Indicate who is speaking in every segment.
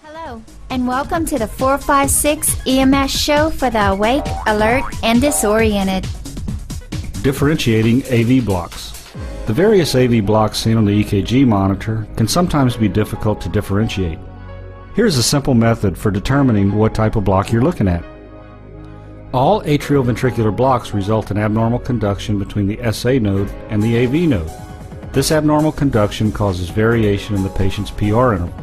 Speaker 1: Hello, and welcome to the 456 EMS show for the awake, alert, and disoriented.
Speaker 2: Differentiating AV blocks. The various AV blocks seen on the EKG monitor can sometimes be difficult to differentiate. Here's a simple method for determining what type of block you're looking at. All atrioventricular blocks result in abnormal conduction between the SA node and the AV node. This abnormal conduction causes variation in the patient's PR interval.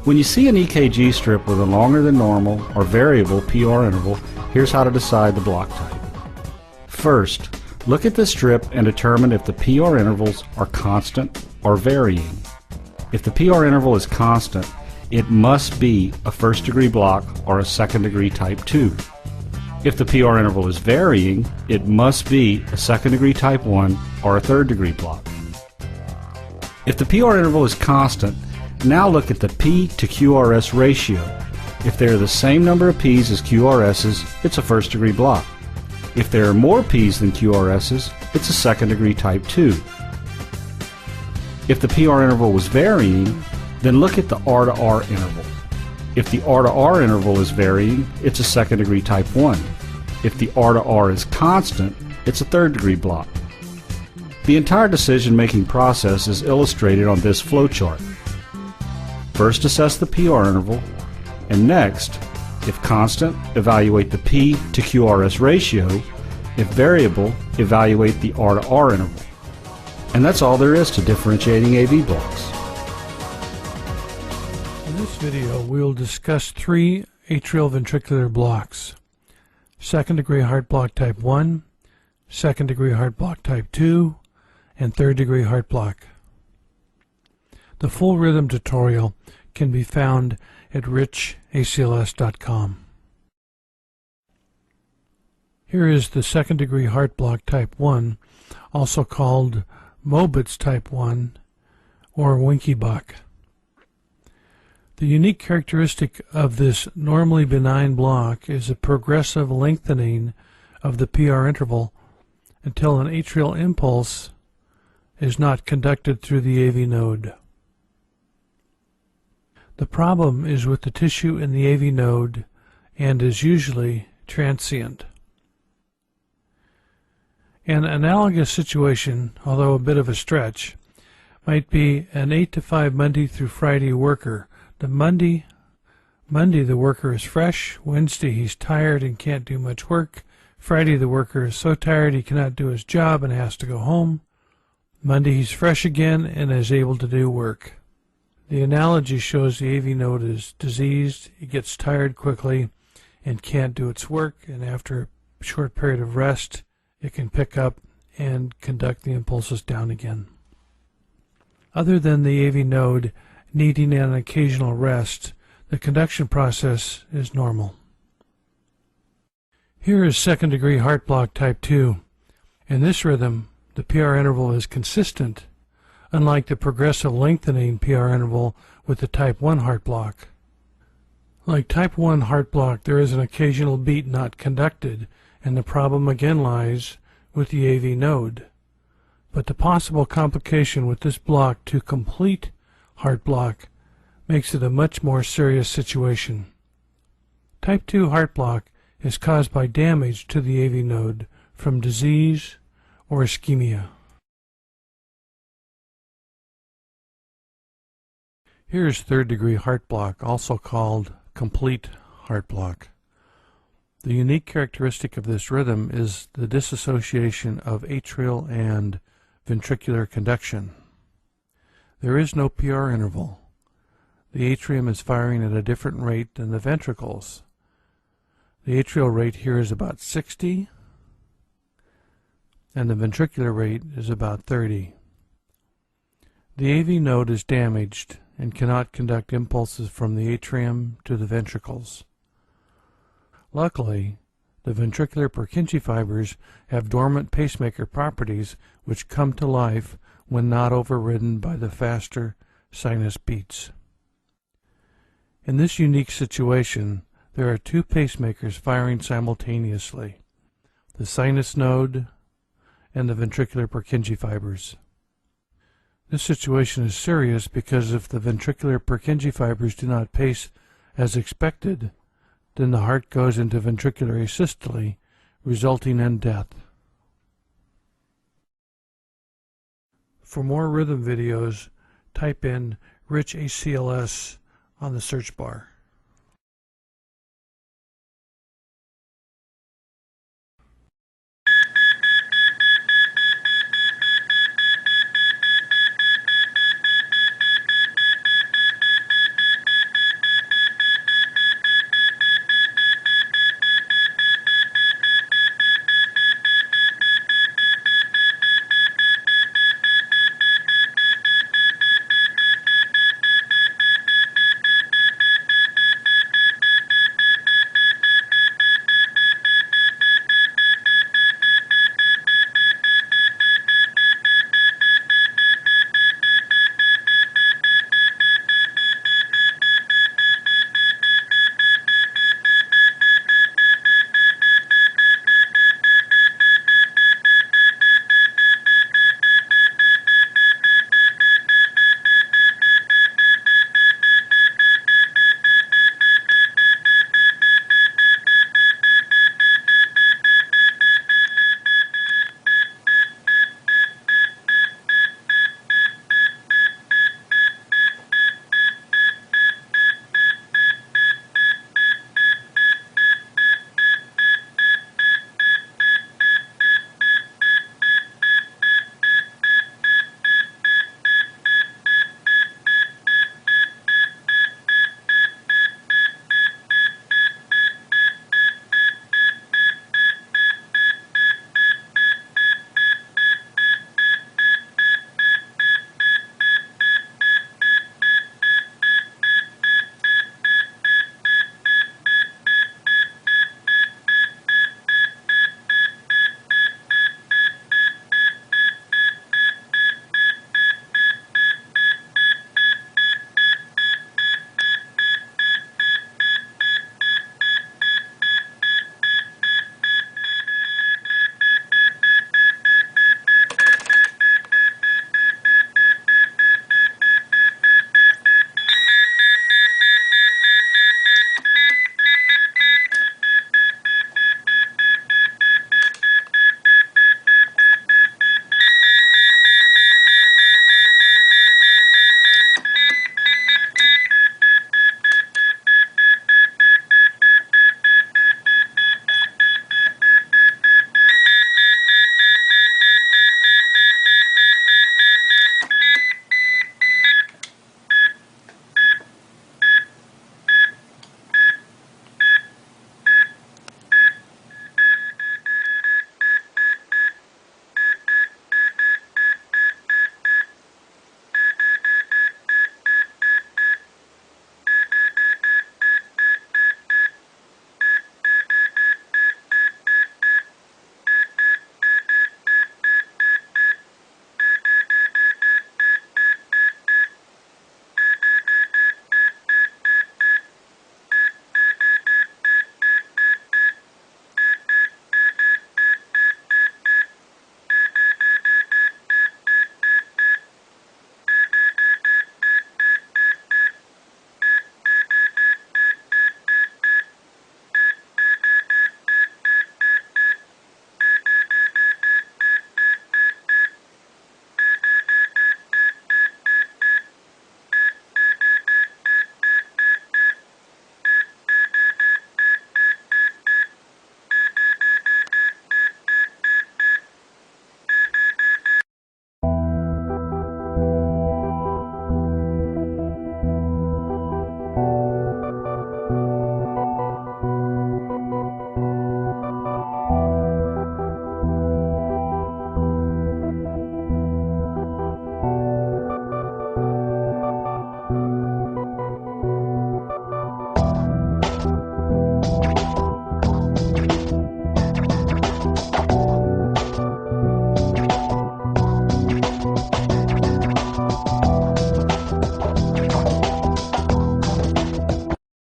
Speaker 2: When you see an EKG strip with a longer than normal or variable PR interval, here's how to decide the block type. First, look at the strip and determine if the PR intervals are constant or varying. If the PR interval is constant, it must be a first-degree block or a second-degree type 2. If the PR interval is varying, it must be a second-degree type 1 or a third-degree block. If the PR interval is constant, now look at the P to QRS ratio. If there are the same number of P's as QRS's, it's a first-degree block. If there are more P's than QRS's, it's a second-degree type 2. If the PR interval was varying, then look at the R to R interval. If the R to R interval is varying, it's a second-degree type 1. If the R to R is constant, it's a third-degree block. The entire decision-making process is illustrated on this flowchart. First, assess the PR interval, and next, if constant, evaluate the P to QRS ratio. If variable, evaluate the R to R interval. And that's all there is to differentiating AV blocks.
Speaker 3: In this video, we will discuss three atrial ventricular blocks: second-degree heart block type 1, second-degree heart block type 2, and third-degree heart block. The full rhythm tutorial can be found at richacls.com. Here is the second-degree heart block type 1, also called Mobitz type 1 or Winky Buck. The unique characteristic of this normally benign block is a progressive lengthening of the PR interval until an atrial impulse is not conducted through the AV node. The problem is with the tissue in the AV node and is usually transient. An analogous situation, although a bit of a stretch, might be an 8 to 5 Monday through Friday worker. Monday the worker is fresh, Wednesday he's tired and can't do much work, Friday the worker is so tired he cannot do his job and has to go home, Monday he's fresh again and is able to do work. The analogy shows the AV node is diseased, it gets tired quickly and can't do its work, and after a short period of rest it can pick up and conduct the impulses down again. Other than the AV node needing an occasional rest, the conduction process is normal. Here is second-degree heart block type 2. In this rhythm, the PR interval is consistent, unlike the progressive lengthening PR interval with the type 1 heart block. Like type 1 heart block, there is an occasional beat not conducted, and the problem again lies with the AV node. But the possible complication with this block to complete heart block makes it a much more serious situation. Type 2 heart block is caused by damage to the AV node from disease or ischemia. Here is third-degree heart block, also called complete heart block. The unique characteristic of this rhythm is the dissociation of atrial and ventricular conduction. There is no PR interval. The atrium is firing at a different rate than the ventricles. The atrial rate here is about 60, and the ventricular rate is about 30. The AV node is damaged and cannot conduct impulses from the atrium to the ventricles. Luckily, the ventricular Purkinje fibers have dormant pacemaker properties which come to life when not overridden by the faster sinus beats. In this unique situation, there are two pacemakers firing simultaneously, the sinus node and the ventricular Purkinje fibers. This situation is serious because if the ventricular Purkinje fibers do not pace as expected, then the heart goes into ventricular asystole, resulting in death. For more rhythm videos, type in Rich ACLS on the search bar.